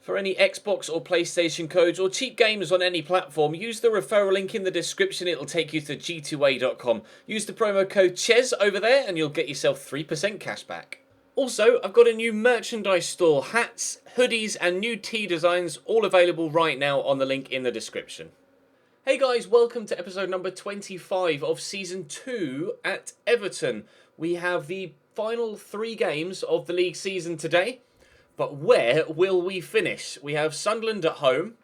For any Xbox or PlayStation codes or cheap games on any platform, use the referral link in the description. It'll take you to g2a.com. Use the promo code CHES over there and you'll get yourself 3% cash back. Also, I've got a new merchandise store, hats, hoodies and new tee designs, all available right now on the link in the description. Hey guys, welcome to episode number 25 of Season 2 at Everton. We have the final 3 games of the league season today. But where will we finish? We have Sunderland at home,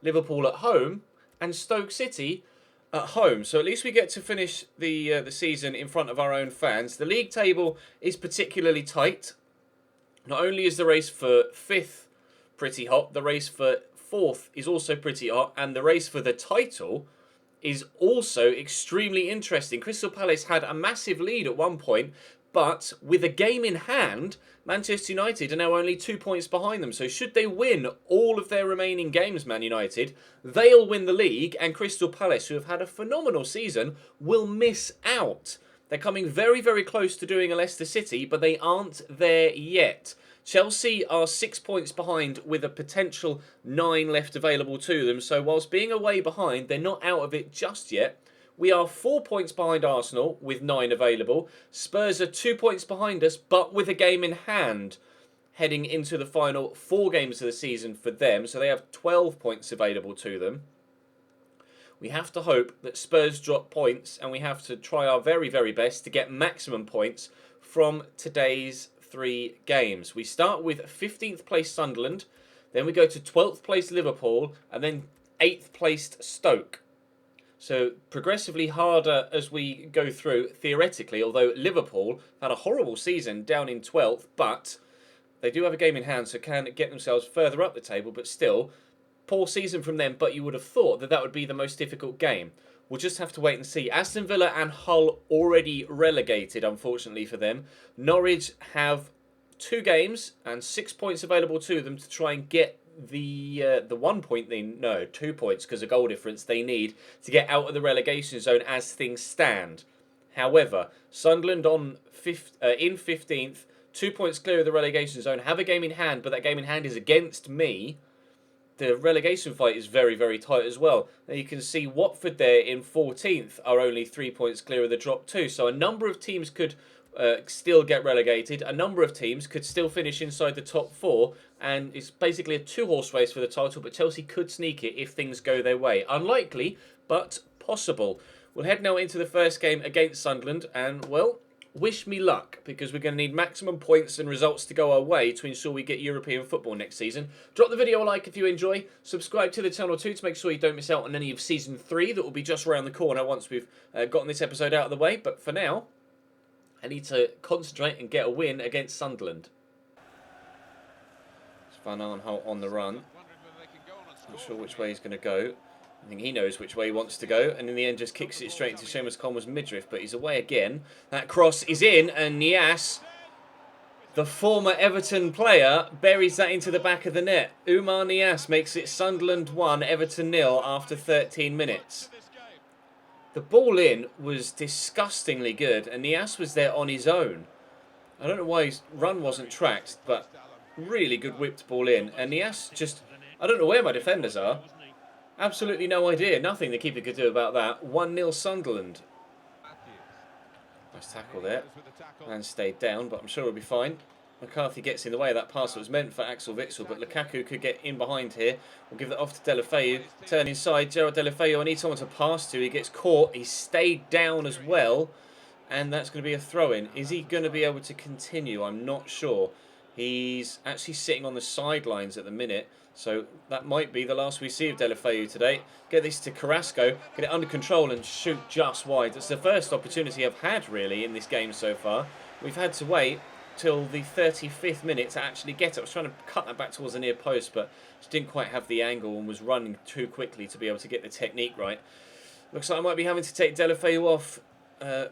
Liverpool at home, and Stoke City at home. So at least we get to finish the season in front of our own fans. The league table is particularly tight. Not only is the race for 5th pretty hot, the race for 4th is also pretty hot, and the race for the title is also extremely interesting. Crystal Palace had a massive lead at one point, but with a game in hand, Manchester United are now only 2 points behind them. So should they win all of their remaining games, Man United, they'll win the league. And Crystal Palace, who have had a phenomenal season, will miss out. They're coming very, very close to doing a Leicester City, but they aren't there yet. Chelsea are 6 points behind with a potential 9 left available to them. So whilst being away behind, they're not out of it just yet. We are 4 points behind Arsenal with 9 available. Spurs are 2 points behind us, but with a game in hand heading into the final 4 games of the season for them. So they have 12 points available to them. We have to hope that Spurs drop points, and we have to try our very, very best to get maximum points from today's 3 games. We start with 15th place Sunderland, then we go to 12th place Liverpool, and then 8th placed Stoke. So progressively harder as we go through, theoretically, although Liverpool had a horrible season down in 12th, but they do have a game in hand, so can get themselves further up the table, but still, poor season from them, but you would have thought that that would be the most difficult game. We'll just have to wait and see. Aston Villa and Hull already relegated, unfortunately for them. Norwich have 2 games and 6 points available to them to try and get the 1 point 2 points because of goal difference they need to get out of the relegation zone as things stand. However, Sunderland in 15th, 2 points clear of the relegation zone, have a game in hand, but that game in hand is against me. The relegation fight is very, very tight as well. Now you can see Watford there in 14th are only 3 points clear of the drop too. So a number of teams could still get relegated. A number of teams could still finish inside the top 4, and it's basically a 2-horse race for the title, but Chelsea could sneak it if things go their way. Unlikely, but possible. We'll head now into the first game against Sunderland, and, well, wish me luck, because we're going to need maximum points and results to go our way to ensure we get European football next season. Drop the video a like if you enjoy. Subscribe to the channel too to make sure you don't miss out on any of Season 3 that will be just around the corner once we've gotten this episode out of the way. But for now, I need to concentrate and get a win against Sunderland. It's Van Aanholt on the run. Not sure which way he's going to go. I think he knows which way he wants to go, and in the end just kicks it straight into Seamus Coleman's midriff, but he's away again. That cross is in, and Niasse, the former Everton player, buries that into the back of the net. Oumar Niasse makes it Sunderland 1, Everton 0 after 13 minutes. The ball in was disgustingly good, and Niasse was there on his own. I don't know why his run wasn't tracked, but really good whipped ball in. And Niasse just, I don't know where my defenders are. Absolutely no idea. Nothing the keeper could do about that. 1-0 Sunderland. Nice tackle there. Man stayed down, but I'm sure he'll be fine. McCarthy gets in the way of that pass that was meant for Axel Witsel, but Lukaku could get in behind here. We'll give that off to Deulofeu. Turn inside. Gerard Deulofeu, I need someone to pass to. He gets caught. He stayed down as well. And that's going to be a throw-in. Is he going to be able to continue? I'm not sure. He's actually sitting on the sidelines at the minute. So that might be the last we see of Deulofeu today. Get this to Carrasco. Get it under control and shoot just wide. That's the first opportunity I've had, really, in this game so far. We've had to wait till the 35th minute to actually get it. I was trying to cut that back towards the near post, but just didn't quite have the angle and was running too quickly to be able to get the technique right. Looks like I might be having to take Deulofeu off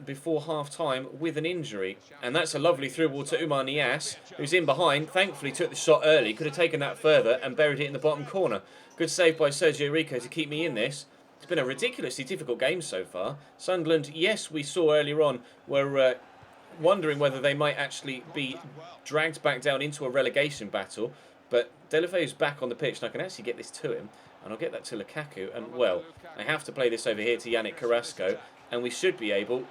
before half-time with an injury. And that's a lovely through ball to Oumar Niasse, who's in behind. Thankfully took the shot early, could have taken that further and buried it in the bottom corner. Good save by Sergio Rico to keep me in this. It's been a ridiculously difficult game so far. Sunderland, yes, we saw earlier on, were wondering whether they might actually be dragged back down into a relegation battle, but Deulofeu's back on the pitch, and I can actually get this to him. And I'll get that to Lukaku. And, well, I have to play this over here to Yannick Carrasco. And we should be able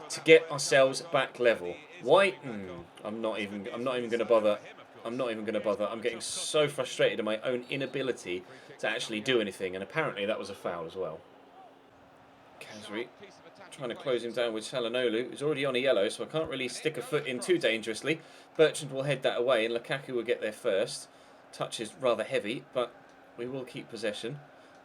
to get ourselves back level. Why? I'm not even going to bother. I'm not even going to bother. I'm getting so frustrated at my own inability to actually do anything. And apparently that was a foul as well. Kazri trying to close him down with Çalhanoğlu, who's already on a yellow, so I can't really stick a foot in too dangerously. Bertrand will head that away, and Lukaku will get there first. Touch is rather heavy, but we will keep possession.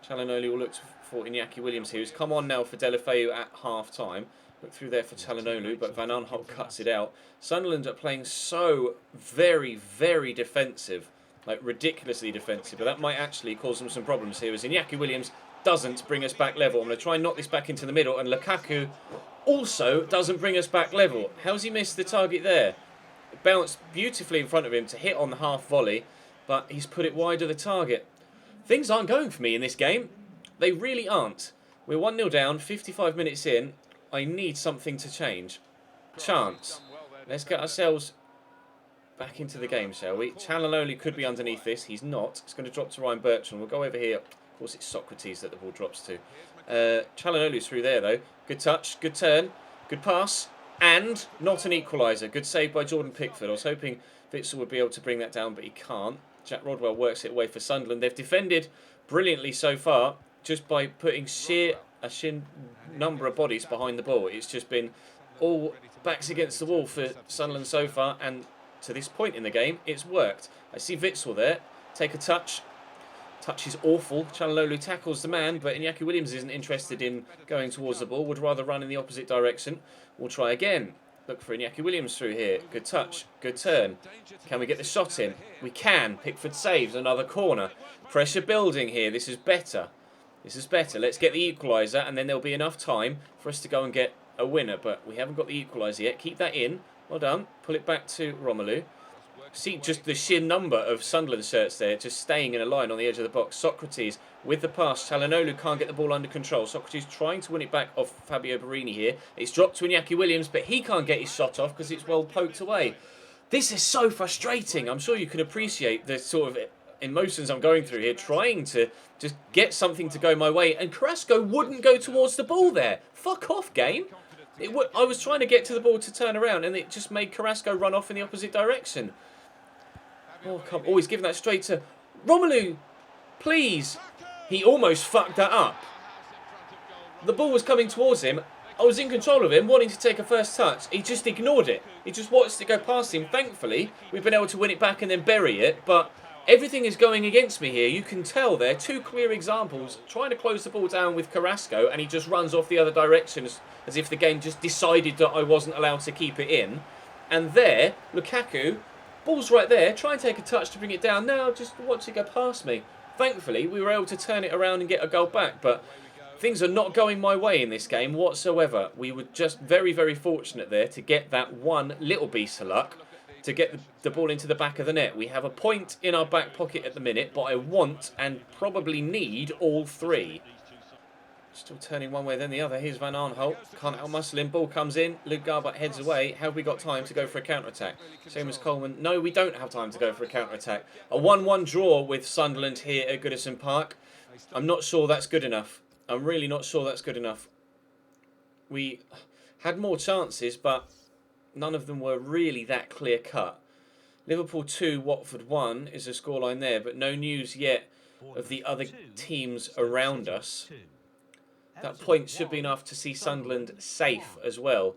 Çalhanoğlu will look for Iñaki Williams here, who's come on now for Deulofeu at half-time. Look through there for Çalhanoğlu, but Van Aanholt cuts it out. Sunderland are playing so very, very defensive, like ridiculously defensive, but that might actually cause them some problems here, as Iñaki Williams doesn't bring us back level. I'm going to try and knock this back into the middle, and Lukaku also doesn't bring us back level. How's he missed the target there? It bounced beautifully in front of him to hit on the half volley, but he's put it wide of the target. Things aren't going for me in this game. They really aren't. We're 1-0 down, 55 minutes in. I need something to change. Chance. Let's get ourselves back into the game, shall we? Çalhanoğlu could be underneath this. He's not. It's going to drop to Ryan Bertrand. We'll go over here. Of course, it's Socrates that the ball drops to. Çalhanoğlu's through there, though. Good touch, good turn, good pass, and not an equaliser. Good save by Jordan Pickford. I was hoping Witsel would be able to bring that down, but he can't. Jack Rodwell works it away for Sunderland. They've defended brilliantly so far, just by putting a sheer number of bodies behind the ball. It's just been all backs against the wall for Sunderland so far, and to this point in the game, it's worked. I see Witsel there. Take a touch. Touch is awful. Çalhanoğlu tackles the man, but Iñaki Williams isn't interested in going towards the ball. Would rather run in the opposite direction. We'll try again. Look for Iñaki Williams through here. Good touch. Good turn. Can we get the shot in? We can. Pickford saves another corner. Pressure building here. This is better. This is better. Let's get the equaliser, and then there'll be enough time for us to go and get a winner. But we haven't got the equaliser yet. Keep that in. Well done. Pull it back to Romelu. See just the sheer number of Sunderland shirts there, just staying in a line on the edge of the box. Socrates with the pass. Çalhanoğlu can't get the ball under control. Socrates trying to win it back off Fabio Borini here. It's dropped to Iñaki Williams, but he can't get his shot off because it's well poked away. This is so frustrating. I'm sure you can appreciate the sort of emotions I'm going through here, trying to just get something to go my way. And Carrasco wouldn't go towards the ball there. Fuck off, game. I was trying to get to the ball to turn around, and it just made Carrasco run off in the opposite direction. Oh, come! Oh, he's giving that straight to Romelu. Please. He almost fucked that up. The ball was coming towards him. I was in control of him, wanting to take a first touch. He just ignored it. He just watched it go past him. Thankfully, we've been able to win it back and then bury it. But everything is going against me here. You can tell there. Two clear examples. Trying to close the ball down with Carrasco, and he just runs off the other direction as if the game just decided that I wasn't allowed to keep it in. And there, Lukaku... Ball's right there. Try and take a touch to bring it down. Now, just watch it go past me. Thankfully, we were able to turn it around and get a goal back. But things are not going my way in this game whatsoever. We were just very, very fortunate there to get that one little piece of luck to get the ball into the back of the net. We have a point in our back pocket at the minute, but I want and probably need all three. Still turning one way then the other. Here's Van Aanholt. Can't outmuscle him. Ball comes in. Luke Garbutt heads away. Have we got time to go for a counter-attack? Seamus Coleman. No, we don't have time to go for a counter-attack. A 1-1 draw with Sunderland here at Goodison Park. I'm not sure that's good enough. I'm really not sure that's good enough. We had more chances, but none of them were really that clear-cut. Liverpool 2, Watford 1 is a scoreline there, but no news yet of the other teams around us. That point should be enough to see Sunderland safe as well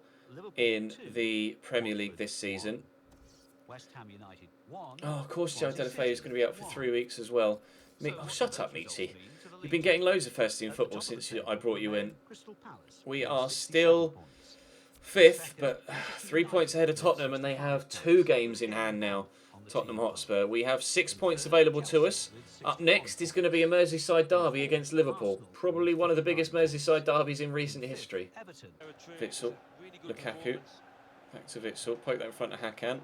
in the Premier League this season. Oh, of course, Joe Deulofeu is going to be out for 3 weeks as well. Oh, shut up, Michi. You've been getting loads of first team football since I brought you in. We are still 5th, but 3 points ahead of Tottenham, and they have 2 games in hand now. Tottenham Hotspur. We have 6 points available to us. Up next is going to be a Merseyside Derby against Liverpool. Probably one of the biggest Merseyside derbies in recent history. Witsel, Lukaku, back to Witsel, poke that in front of Hakan.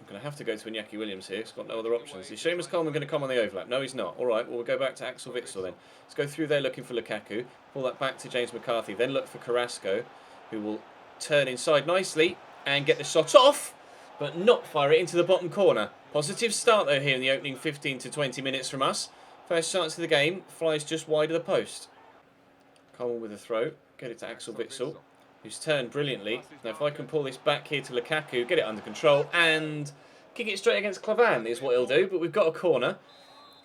I'm going to have to go to Iñaki Williams here. He's got no other options. Is Seamus Coleman going to come on the overlap? No, he's not. All right, well, we'll go back to Axel Witsel then. Let's go through there looking for Lukaku. Pull that back to James McCarthy. Then look for Carrasco, who will turn inside nicely and get the shot off. but not fire it into the bottom corner. Positive start though here in the opening 15 to 20 minutes from us. First chance of the game, flies just wide of the post. Coleman with a throw, get it to Axel Witsel, who's turned brilliantly. Now if I can pull this back here to Lukaku, get it under control, and kick it straight against Clavan is what he'll do, but we've got a corner.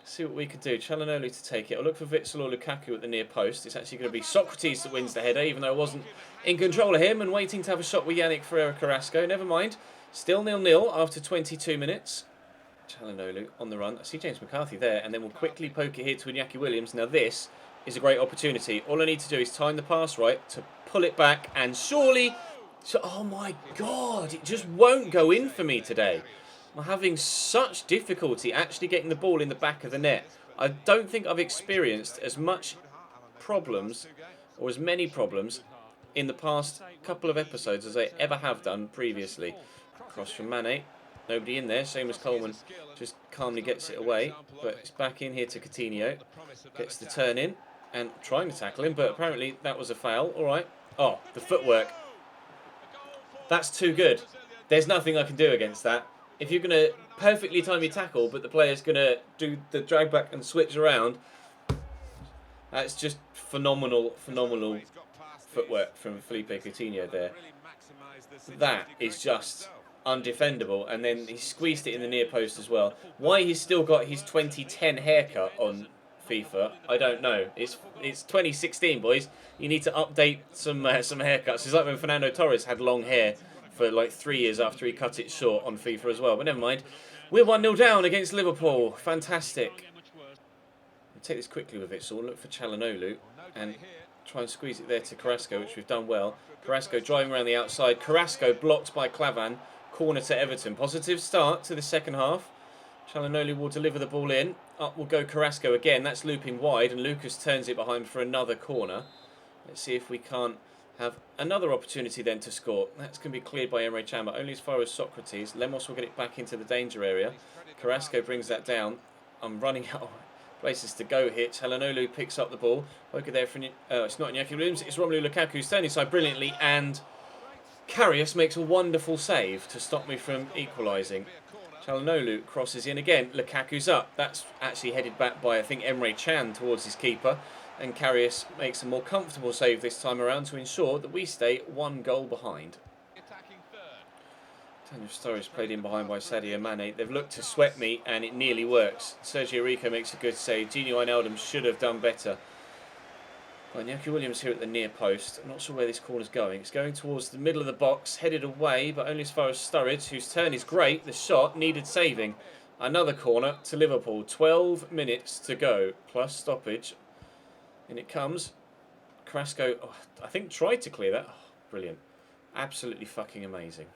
See what we can do. Chalanolu to take it. I'll look for Witsel or Lukaku at the near post. It's actually going to be Socrates that wins the header, even though I wasn't in control of him and waiting to have a shot with Yannick Ferreira Carrasco. Never mind. Still 0-0 after 22 minutes. Chalanolu on the run. I see James McCarthy there, and then we'll quickly poke it here to Iñaki Williams. Now this is a great opportunity. All I need to do is time the pass right to pull it back, and surely... oh my God, it just won't go in for me today. I'm having such difficulty actually getting the ball in the back of the net. I don't think I've experienced as much problems, or as many problems, in the past couple of episodes as I ever have done previously. Cross from Mane. Nobody in there. Same as Coleman just calmly gets it away. But it's back in here to Coutinho. Gets the turn in and trying to tackle him, but apparently that was a foul. All right. Oh, the footwork. That's too good. There's nothing I can do against that. If you're going to perfectly time your tackle, but the player's going to do the drag back and switch around, that's just phenomenal footwork from Felipe Coutinho there. That is just undefendable. And then he squeezed it in the near post as well. Why he's still got his 2010 haircut on FIFA, I don't know. It's 2016, boys. You need to update some haircuts. It's like when Fernando Torres had long hair for like 3 years after he cut it short on FIFA as well. But never mind. We're 1-0 down against Liverpool. Fantastic. We'll take this quickly with it, so we'll look for Chalanolu and try and squeeze it there to Carrasco, which we've done well. Carrasco driving around the outside. Carrasco blocked by Clavan. Corner to Everton. Positive start to the second half. Chalanolu will deliver the ball in. Up will go Carrasco again. That's looping wide, and Lucas turns it behind for another corner. Let's see if we can't have another opportunity then to score. That's going to be cleared by Emre Can, only as far as Socrates. Lemos will get it back into the danger area. Carrasco brings that down. I'm running out of places to go here. Chalanolu picks up the ball. Poker there for... it's not Iñaki Williams, it's Romelu Lukaku who's turning side brilliantly, and Karius makes a wonderful save to stop me from equalising. Chalanolu crosses in again. Lukaku's up. That's actually headed back by, I think, Emre Can towards his keeper. And Karius makes a more comfortable save this time around to ensure that we stay 1 goal behind. Daniel Sturridge played in behind by Sadio Mane. They've looked to sweat me, and it nearly works. Sergio Rico makes a good save. Gini Wijnaldum should have done better. Well, Iñaki Williams here at the near post. I'm not sure where this corner's going. It's going towards the middle of the box, headed away, but only as far as Sturridge, whose turn is great. The shot needed saving. Another corner to Liverpool. 12 minutes to go, plus stoppage. In it comes. Carrasco, I think, tried to clear that. Oh, brilliant. Absolutely fucking amazing.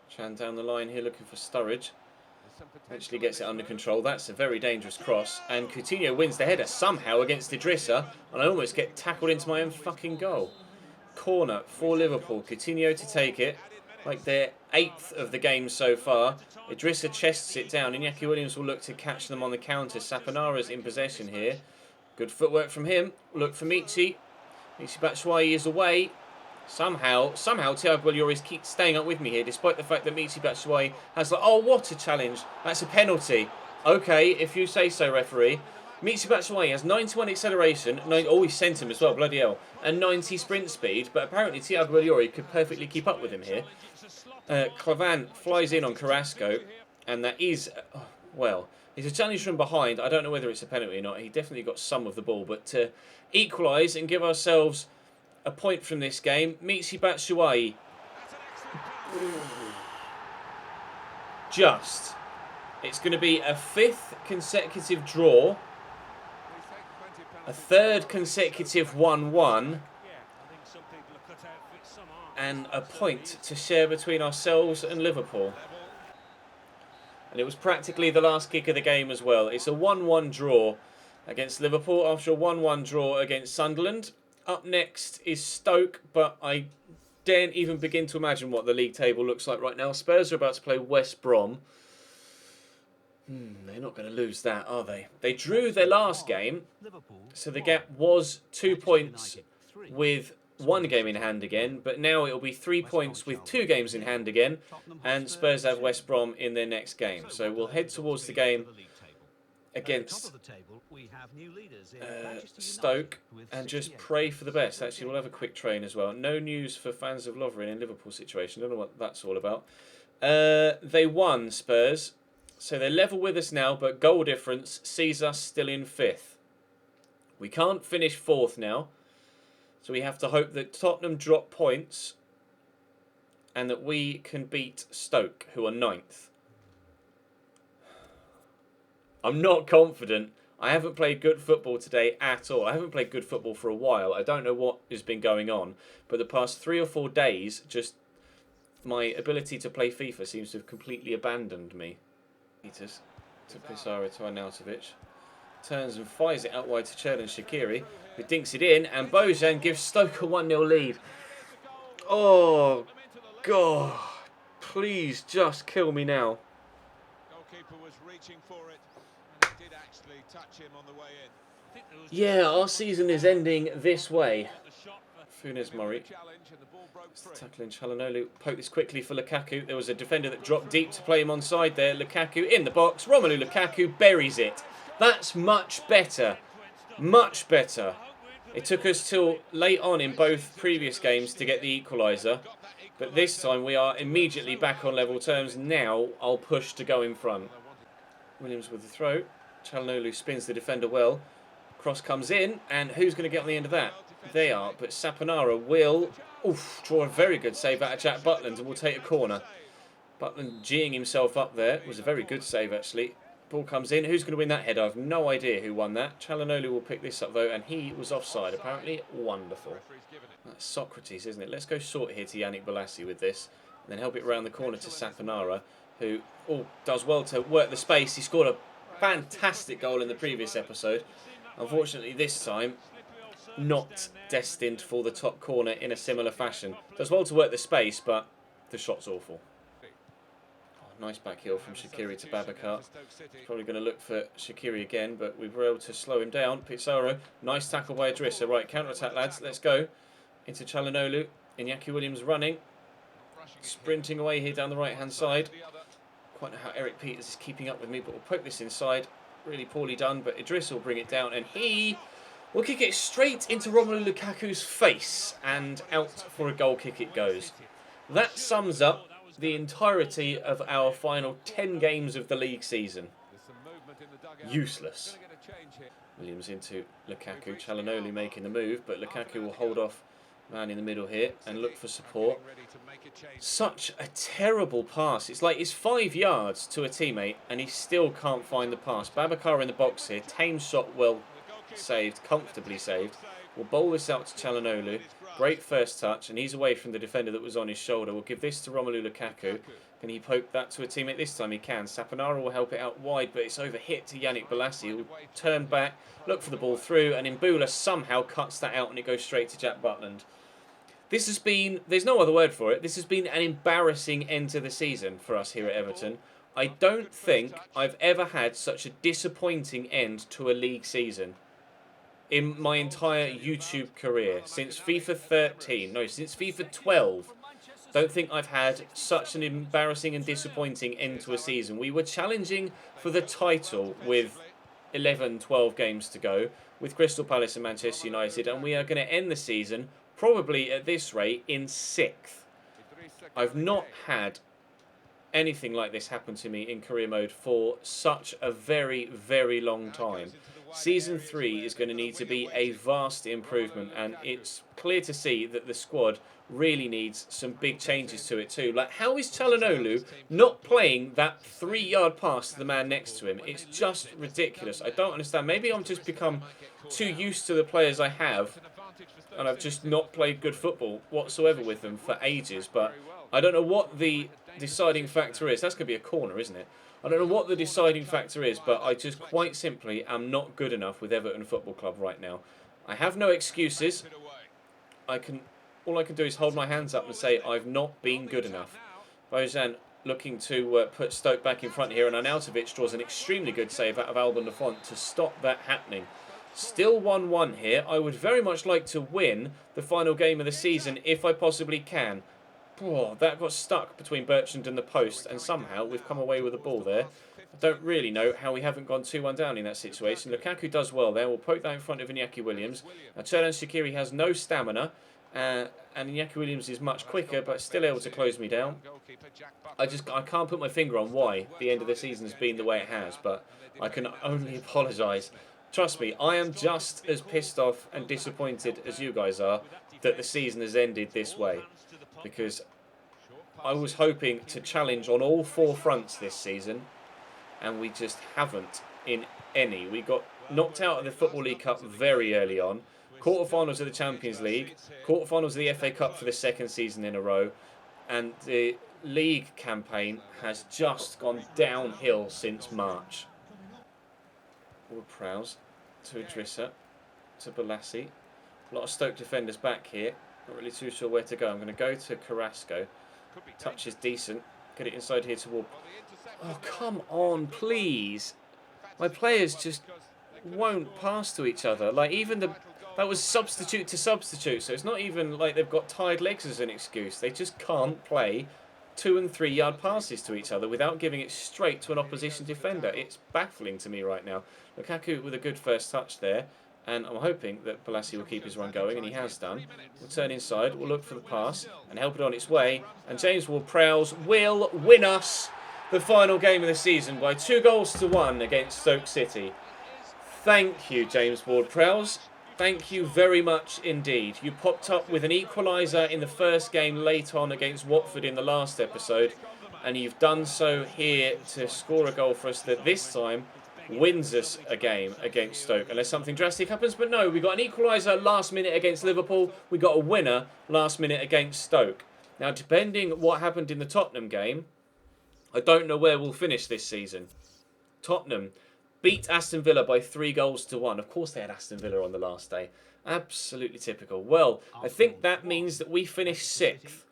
Chan down the line here looking for Sturridge. Eventually gets it under control. That's a very dangerous cross. And Coutinho wins the header somehow against Idrissa. And I almost get tackled into my own fucking goal. Corner for Liverpool. Coutinho to take it. Like their 8th of the game so far. Idrissa chests it down. Iñaki Williams will look to catch them on the counter. Saponara's in possession here. Good footwork from him. Look for Michy. Michy Batshuayi is away. Somehow Thiago Lloris keeps staying up with me here, despite the fact that Michy Batshuayi has like, oh, what a challenge. That's a penalty. Okay, if you say so, referee. Michy Batshuayi has 91 acceleration. Oh, he sent him as well, bloody hell. And 90 sprint speed, but apparently Thiago Lloris could perfectly keep up with him here. Clavan flies in on Carrasco, and that is, well... It's a challenge from behind. I don't know whether it's a penalty or not. He definitely got some of the ball. But to equalise and give ourselves a point from this game, Michy Batshuayi. Just. It's going to be a 5th consecutive draw. A 3rd consecutive 1-1. And a point to share between ourselves and Liverpool. And it was practically the last kick of the game as well. It's a 1-1 draw against Liverpool after a 1-1 draw against Sunderland. Up next is Stoke, but I daren't even begin to imagine what the league table looks like right now. Spurs are about to play West Brom. They're not going to lose that, are they? They drew their last game, so the gap was 2 points with 1 game in hand again, but now it'll be 3 points with 2 games in hand again, and Spurs have West Brom in their next game. So we'll head towards the game against Stoke and just pray for the best. Actually, we'll have a quick train as well. No news for fans of Lovren in Liverpool situation. Don't know what that's all about. They won, Spurs, so they're level with us now, but goal difference sees us still in 5th. We can't finish 4th now, so we have to hope that Tottenham drop points and that we can beat Stoke, who are 9th. I'm not confident. I haven't played good football today at all. I haven't played good football for a while. I don't know what has been going on, but the past 3 or 4 days, just my ability to play FIFA seems to have completely abandoned me. Peters to Pizarro to Arnautovic. Turns and fires it out wide to Xherdan Shaqiri, who dinks it in, and Bojan gives Stoke a 1-0 lead. Oh, God. Please just kill me now. Goalkeeper was reaching for it, and it did actually touch him on the way in. Yeah, our season is ending this way. Funes Murray. Tackling Çalhanoğlu. Poke this quickly for Lukaku. There was a defender that dropped deep to play him onside there. Lukaku in the box. Romelu Lukaku buries it. That's much better. Much better. It took us till late on in both previous games to get the equaliser. But this time we are immediately back on level terms. Now I'll push to go in front. Williams with the throw. Çalhanoğlu spins the defender well. Cross comes in. And who's going to get on the end of that? They are. But Saponara will draw a very good save out of Jack Butland and will take a corner. Butland geeing himself up there. It was a very good save actually. Ball comes in. Who's going to win that header? I have no idea who won that. Çalhanoğlu will pick this up though, and he was offside apparently. Wonderful. That's Socrates, isn't it? Let's go short here to Yannick Bolasie with this, and then help it round the corner to Saponara, who does well to work the space. He scored a fantastic goal in the previous episode. Unfortunately this time, not destined for the top corner in a similar fashion. Does well to work the space, but the shot's awful. Nice back heel from Shaqiri to Babacar. Probably going to look for Shaqiri again, but we were able to slow him down. Pizarro, nice tackle by Idrissa. Right, counter-attack, lads. Let's go. Into Çalhanoğlu. Iñaki Williams running. Sprinting away here down the right-hand side. Quite know how Eric Peters is keeping up with me, but we'll poke this inside. Really poorly done, but Idrissa will bring it down, and he will kick it straight into Romelu Lukaku's face, and out for a goal kick it goes. That sums up the entirety of our final 10 games of the league season. Useless. Williams into Lukaku. Çalhanoğlu making the move, but Lukaku will hold off man in the middle here and look for support. Such a terrible pass. It's like it's 5 yards to a teammate and he still can't find the pass. Babacar in the box here. Tame shot well saved, comfortably saved. We'll bowl this out to Çalhanoğlu. Great first touch, and he's away from the defender that was on his shoulder. We'll give this to Romelu Lukaku. Can he poke that to a teammate? This time he can. Saponara will help it out wide, but it's over hit to Yannick Bolasie, who'll turn back, look for the ball through, and Imbula somehow cuts that out and it goes straight to Jack Butland. This has been, there's no other word for it, this has been an embarrassing end to the season for us here at Everton. I don't think I've ever had such a disappointing end to a league season in my entire YouTube career. Since FIFA 13, no, since FIFA 12. Don't think I've had such an embarrassing and disappointing end to a season. We were challenging for the title with 11, 12 games to go with Crystal Palace and Manchester United, and we are going to end the season probably at this rate in 6th. I've not had anything like this happen to me in career mode for such a very, very long time. Season 3 is going to need to be a vast improvement, and it's clear to see that the squad really needs some big changes to it too. Like, how is Çalhanoğlu not playing that 3-yard pass to the man next to him? It's just ridiculous. I don't understand. Maybe I'm just become too used to the players I have, and I've just not played good football whatsoever with them for ages, but I don't know what the deciding factor is. That's going to be a corner, isn't it? I don't know what the deciding factor is, but I just quite simply am not good enough with Everton Football Club right now. I have no excuses. All I can do is hold my hands up and say I've not been good enough. Bojan looking to put Stoke back in front here, and Arnautovic draws an extremely good save out of Alban Lafont to stop that happening. Still 1-1 here. I would very much like to win the final game of the season if I possibly can. Oh, that got stuck between Bertrand and the post, and somehow we've come away with the ball there. I don't really know how we haven't gone 2-1 down in that situation. Lukaku does well there. We'll poke that in front of Iñaki Williams. Now, Cherdan Shaqiri has no stamina, and Iñaki Williams is much quicker, but still able to close me down. I can't put my finger on why the end of the season has been the way it has, but I can only apologise. Trust me, I am just as pissed off and disappointed as you guys are that the season has ended this way, because I was hoping to challenge on all 4 fronts this season, and we just haven't in any. We got knocked out of the Football League Cup very early on, quarterfinals of the Champions League, quarterfinals of the FA Cup for the 2nd season in a row, and the league campaign has just gone downhill since March. Ward-Prowse to Idrissa, to Balassi. A lot of Stoke defenders back here. Not really too sure where to go. I'm going to go to Carrasco. Touch is decent. Get it inside here to Ward. Oh, come on, please. My players just won't pass to each other. Like, even that was substitute to substitute. So it's not even like they've got tired legs as an excuse. They just can't play 2- and 3-yard passes to each other without giving it straight to an opposition defender. It's baffling to me right now. Lukaku with a good first touch there, and I'm hoping that Balassi will keep his run going, and he has done. We'll turn inside, we'll look for the pass and help it on its way, and James Ward-Prowse will win us the final game of the season by 2-1 against Stoke City. Thank you, James Ward-Prowse. Thank you very much indeed. You popped up with an equaliser in the first game late on against Watford in the last episode, and you've done so here to score a goal for us that this time wins us a game against Stoke, unless something drastic happens. But no, we got an equaliser last minute against Liverpool. We got a winner last minute against Stoke. Now, depending what happened in the Tottenham game, I don't know where we'll finish this season. Tottenham beat Aston Villa by 3-1. Of course they had Aston Villa on the last day. Absolutely typical. Well, I think that means that we finish 6th.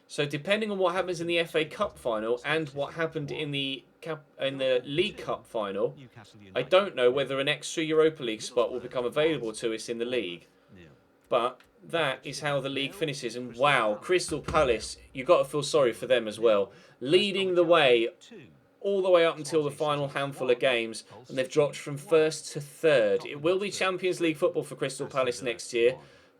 So depending on what happens in the FA Cup final and what happened in the League Cup final, I don't know whether an extra Europa League spot will become available to us in the league. But that is how the league finishes. And wow, Crystal Palace, you've got to feel sorry for them as well. Leading the way all the way up until the final handful of games, and they've dropped from 1st to 3rd. It will be Champions League football for Crystal Palace next year,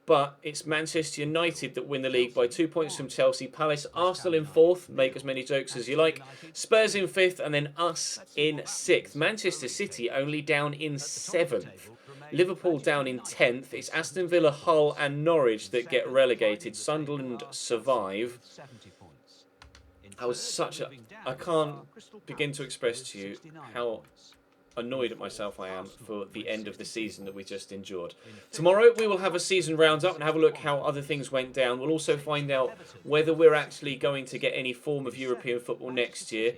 but it's Manchester United that win the league by 2 points from Chelsea. Palace, Arsenal in 4th, make as many jokes as you like. Spurs in 5th, and then us in 6th. Manchester City only down in 7th. Liverpool down in 10th. It's Aston Villa, Hull and Norwich that get relegated. Sunderland survive. I can't begin to express to you how annoyed at myself I am for the end of the season that we just endured. Tomorrow we will have a season roundup and have a look how other things went down. We'll also find out whether we're actually going to get any form of European football next year.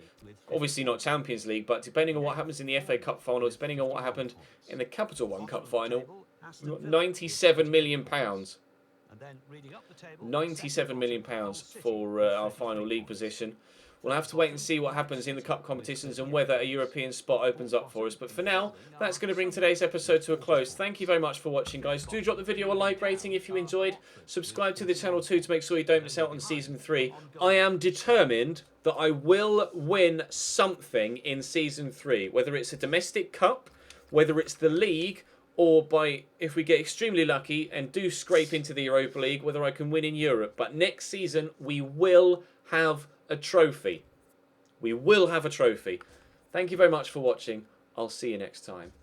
Obviously not Champions League, but depending on what happens in the FA Cup final, depending on what happened in the Capital One Cup final, we've got £97 million. £97 million for our final league position. We'll have to wait and see what happens in the cup competitions and whether a European spot opens up for us. But for now, that's going to bring today's episode to a close. Thank you very much for watching, guys. Do drop the video a like rating if you enjoyed. Subscribe to the channel too to make sure you don't miss out on Season 3. I am determined that I will win something in Season 3. Whether it's a domestic cup, whether it's the league, or if we get extremely lucky and do scrape into the Europa League, whether I can win in Europe. But next season, we will have a trophy. We will have a trophy. Thank you very much for watching. I'll see you next time.